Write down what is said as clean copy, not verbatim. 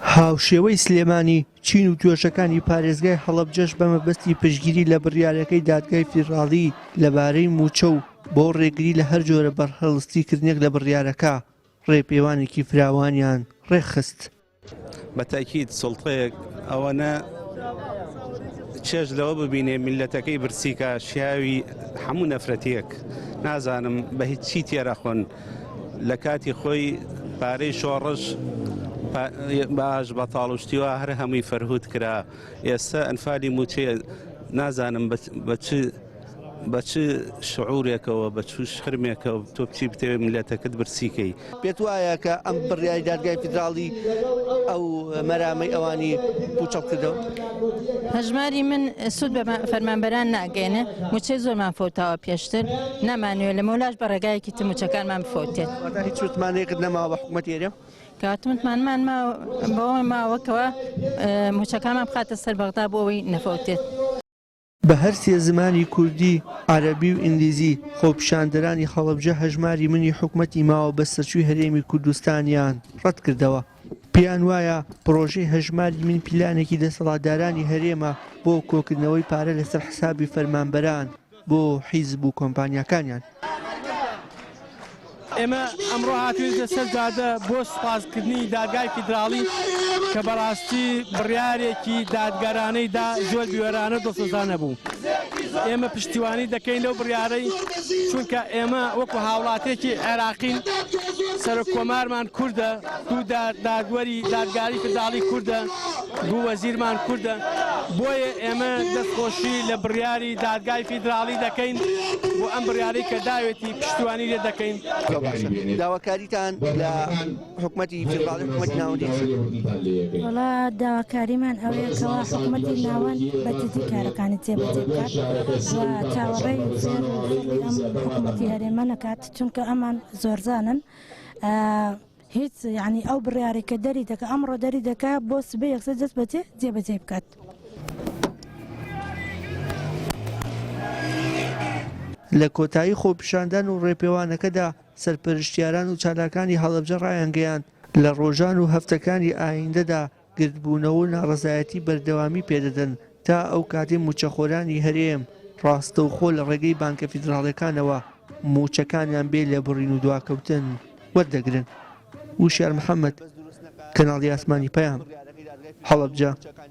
هاوشێوەی سلێمانی چین و توێژەکانی پارێزگای هەڵەبجەش بە مەبەستی پشتگیری لە بڕیارەکەی دادگای فیدراڵی لەبارەی موچە و بۆ ڕێگری لە هەر جۆرە بەرهەڵستیکردنێک لە بڕیارەکە ڕێپێوانێکی فراوانیان ڕێخست. بەتاکید سوڵتەیەک ئەوەنە چێژ لەوە ببینێ میلەتەکەی برسیکە شیاوی هەموو نەفرەتیەک نازانم بە هیچ چی تێرەخۆن لە کاتی خۆی پارەی شۆڕش باش بە تاڵوشتیوە هەر هەمووی فەرهود کرا. ئێستا ئەنفالی موچێ نازانم بە چ شعورێکەوە بە چ شخرمێکەوە تۆ بچی بتەوێت میلەتەکەت برسیکەی. پێت وایە کە ئەم بڕیاری دادگای فیدراڵی ئەو مەرامەی ئەوانی پوچەڵ کردەوە؟ هەژماری من سوود بە فەرمانبەران ناگەێنێ موچەی زۆرمان فەوتاوە پێشتر نامانوێت لە مەولاش بە ڕێگایەکی تر موچەکانمان بفەوتێت. هیچ وتمانەیەکت نەماوە بە حکوومەتی ئێرە؟ کاتمتمانمان بەوە ماوەکەوە موچەکانمان بخاتە سەر بەغدا بۆ ئەوەی نەفەوتێت. بە هەر سێ زمانی کوردی، عەرەبی و ئینگلیزی خۆپیشاندەرانی هەڵەبجە هەژماری منی حکوومەتی ماوە بە سەرچووی هەرێمی کوردستانیان ڕەت کردەوە. پێیان وایە پرۆژەی هەژماری من پیلانێکی دەسەڵاتدارانی هەرێمە بۆ کۆکردنەوەی پارە لەسەر حسابی فەرمانبەران بۆ حیزب و کۆمپانیاکانیان. ئێمە ئەمڕۆ هاتووینە سەر جادە بۆ سوپاسکردنی دادگای فیدراڵی کە بەڕاستی بڕیارێکی دادگەرانەیدا زۆر بوێرانە دڵسۆزان نەبوو. ئێمە پشتیوانی دەکەین لەو بڕیارەی چونکە ئێمە وەکو هاوڵاتێکی عێراقین سەرۆکۆمارمان کوردە، دوو دادوەری دادگاری فیدراڵی کوردە، دوو وەزیرمان کوردە، بۆیە ئێمە دەستخۆشی لە بڕیاری دادگای فیدراڵی دەکەین بۆ ئەم بڕیارەی کە داوێتی پشتیوانی لێ دەکەین. داواکاریتان لە حکوومەتی فیدراڵی حکوومەتی ناوەندی؟ وەڵا داواکاریمان ئەوەیە کەوا حکوومەتی ناوەند بەجددی کارەکانی جێبەجێ بکات و چاوەڕێی ئەم حکوومەتی هەرێمە نەکات چونکە ئەمان زۆرزانن هیچ یعنی ئەو بڕیارێک کە دەری دەکە ئەمڕۆ دەری دەکات بۆ سبەی یەکسەر دەست بەجێ جێبەجێ بکات. لە کۆتایی خۆپیشاندان و ڕێپێوانەکەدا سەرپەرشتیاران و چالاکانی هەڵەبجە ڕایانگەیاند لە ڕۆژان و هەفتەکانی ئایندەدا گردبوونەوە و ناڕەزایەتی بەردەوامی پێدەدەن تا ئەو کاتێ موچەخۆرانی هەرێم ڕاستەوخۆ لە ڕێگەی بانکە فیدراڵیەکانەوە موچەکانیان بێ لە بڕین و دواکەوتن وەردەگرن. وشیار محەممەد، کەناڵی ئاسمانی پەیام، هەڵەبجە.